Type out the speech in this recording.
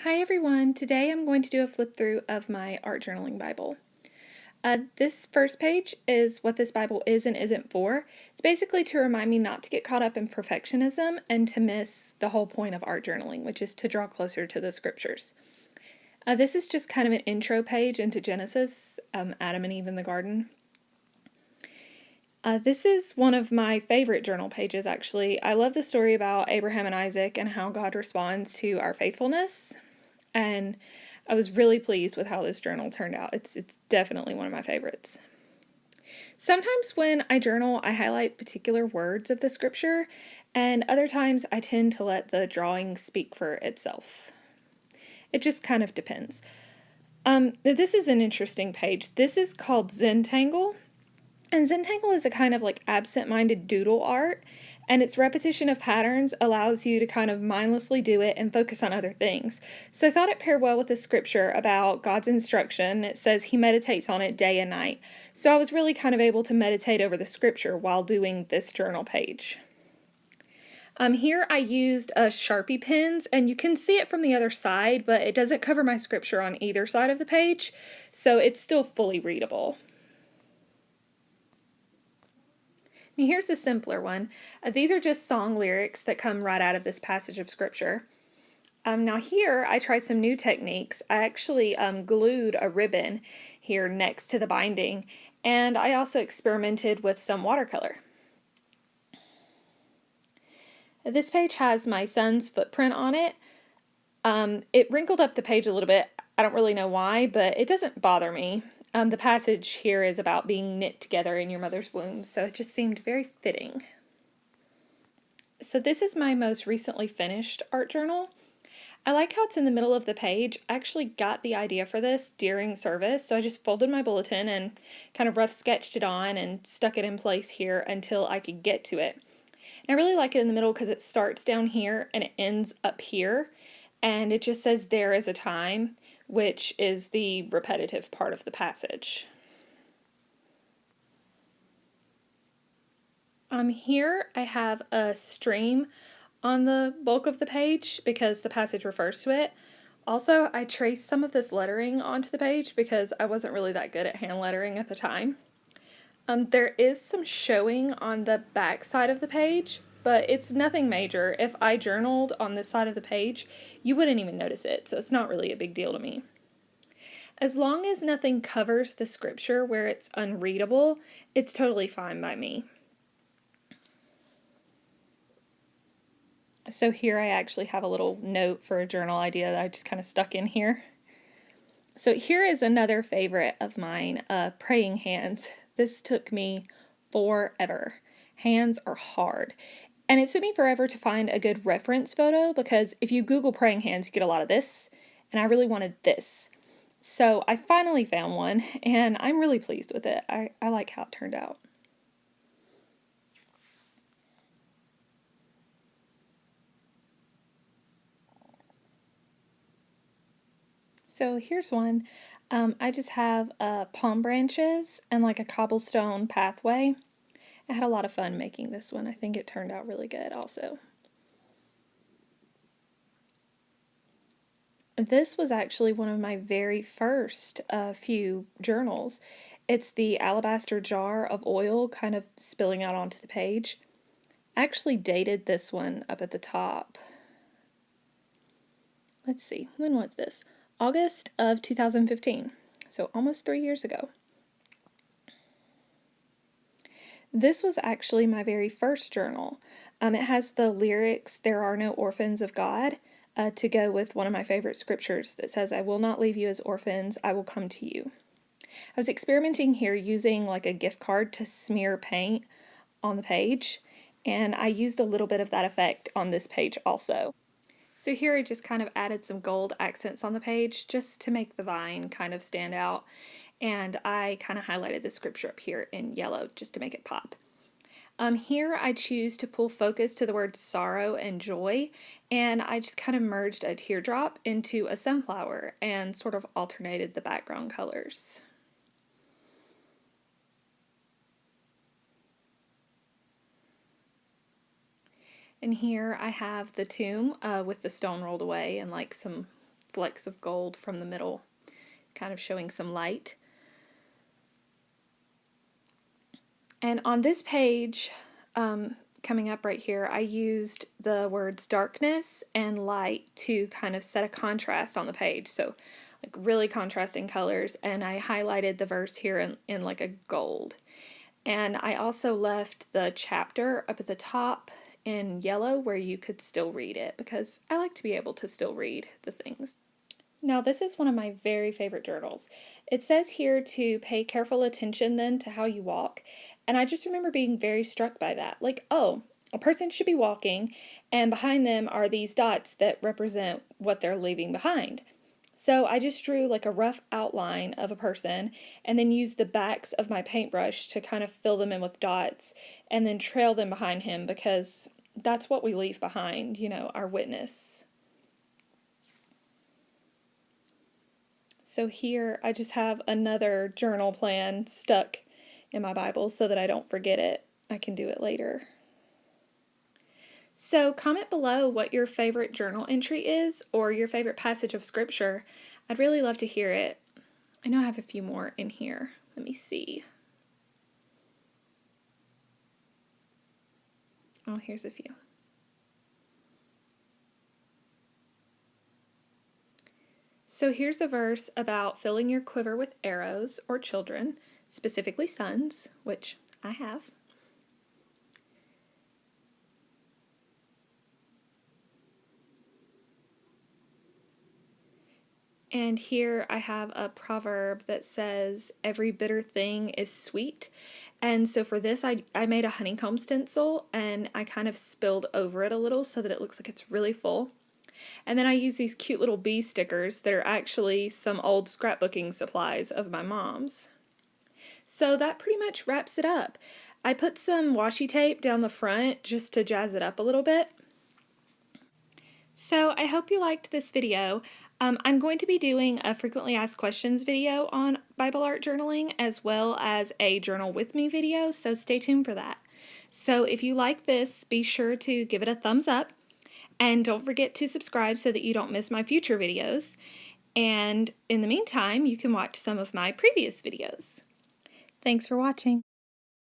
Hi everyone, today I'm going to do a flip through of my art journaling Bible. This first page is what this Bible is and isn't for. It's basically to remind me not to get caught up in perfectionism and to miss the whole point of art journaling, which is to draw closer to the scriptures. This is just kind of an intro page into Genesis, Adam and Eve in the garden. This is one of my favorite journal pages, actually. I love the story about Abraham and Isaac and how God responds to our faithfulness. And I was really pleased with how this journal turned out. It's definitely one of my favorites. Sometimes when I journal, I highlight particular words of the scripture, and other times I tend to let the drawing speak for itself. It just kind of depends. This is an interesting page. This is called Zentangle, and Zentangle is a kind of like absent-minded doodle art, and its repetition of patterns allows you to kind of mindlessly do it and focus on other things. So I thought it paired well with the scripture about God's instruction. It says he meditates on it day and night. So I was really kind of able to meditate over the scripture while doing this journal page. Here I used Sharpie pens, and you can see it from the other side, but it doesn't cover my scripture on either side of the page, so it's still fully readable. Here's a simpler one. These are just song lyrics that come right out of this passage of scripture. Now here I tried some new techniques. I actually glued a ribbon here next to the binding, and I also experimented with some watercolor. This page has my son's footprint on it. It wrinkled up the page a little bit. I don't really know why, but it doesn't bother me. The passage here is about being knit together in your mother's womb, so it just seemed very fitting. So this is my most recently finished art journal. I like how it's in the middle of the page. I actually got the idea for this during service, so I just folded my bulletin and kind of rough sketched it on and stuck it in place here until I could get to it. And I really like it in the middle because it starts down here and it ends up here, and it just says there is a time, which is the repetitive part of the passage. Here I have a stream on the bulk of the page because the passage refers to it. Also, I traced some of this lettering onto the page because I wasn't really that good at hand lettering at the time. There is some showing on the back side of the page, but it's nothing major. If I journaled on this side of the page, you wouldn't even notice it, so it's not really a big deal to me. As long as nothing covers the scripture where it's unreadable, it's totally fine by me. So here I actually have a little note for a journal idea that I just kind of stuck in here. So here is another favorite of mine, praying hands. This took me forever. Hands are hard. And it took me forever to find a good reference photo because if you Google praying hands, you get a lot of this, and I really wanted this. So I finally found one, and I'm really pleased with it. I like how it turned out. So here's one. I just have palm branches and like a cobblestone pathway. I had a lot of fun making this one. I think it turned out really good also. This was actually one of my very first few journals. It's the alabaster jar of oil kind of spilling out onto the page. I actually dated this one up at the top. Let's see, when was this? August of 2015, so almost 3 years ago. This was actually my very first journal. It has the lyrics, "There are no orphans of God," to go with one of my favorite scriptures that says, "I will not leave you as orphans, I will come to you." I was experimenting here using like a gift card to smear paint on the page, and I used a little bit of that effect on this page also. So here I just kind of added some gold accents on the page just to make the vine kind of stand out, and I kind of highlighted the scripture up here in yellow just to make it pop. Here I choose to pull focus to the words sorrow and joy, and I just kind of merged a teardrop into a sunflower and sort of alternated the background colors. And here I have the tomb with the stone rolled away and like some flecks of gold from the middle, kind of showing some light. And on this page, coming up right here, I used the words darkness and light to kind of set a contrast on the page. So like really contrasting colors, and I highlighted the verse here in like a gold. And I also left the chapter up at the top in yellow where you could still read it, because I like to be able to still read the things. Now, this is one of my very favorite journals. It says here to pay careful attention then to how you walk, and I just remember being very struck by that. Like, oh, a person should be walking, and behind them are these dots that represent what they're leaving behind. So I just drew like a rough outline of a person and then used the backs of my paintbrush to kind of fill them in with dots and then trail them behind him, because that's what we leave behind, you know, our witness. So here I just have another journal plan stuck in my Bible so that I don't forget it. I can do it later. So comment below what your favorite journal entry is, or your favorite passage of scripture. I'd really love to hear it. I know I have a few more in here. Let me see. Oh, here's a few. So here's a verse about filling your quiver with arrows or children, specifically sons, which I have. And here I have a proverb that says, every bitter thing is sweet. And so for this, I made a honeycomb stencil, and I kind of spilled over it a little so that it looks like it's really full. And then I use these cute little bee stickers that are actually some old scrapbooking supplies of my mom's. So that pretty much wraps it up. I put some washi tape down the front just to jazz it up a little bit. So I hope you liked this video. I'm going to be doing a frequently asked questions video on Bible art journaling, as well as a journal with me video, so stay tuned for that. So if you like this, be sure to give it a thumbs up, and don't forget to subscribe so that you don't miss my future videos. And in the meantime, you can watch some of my previous videos. Thanks for watching.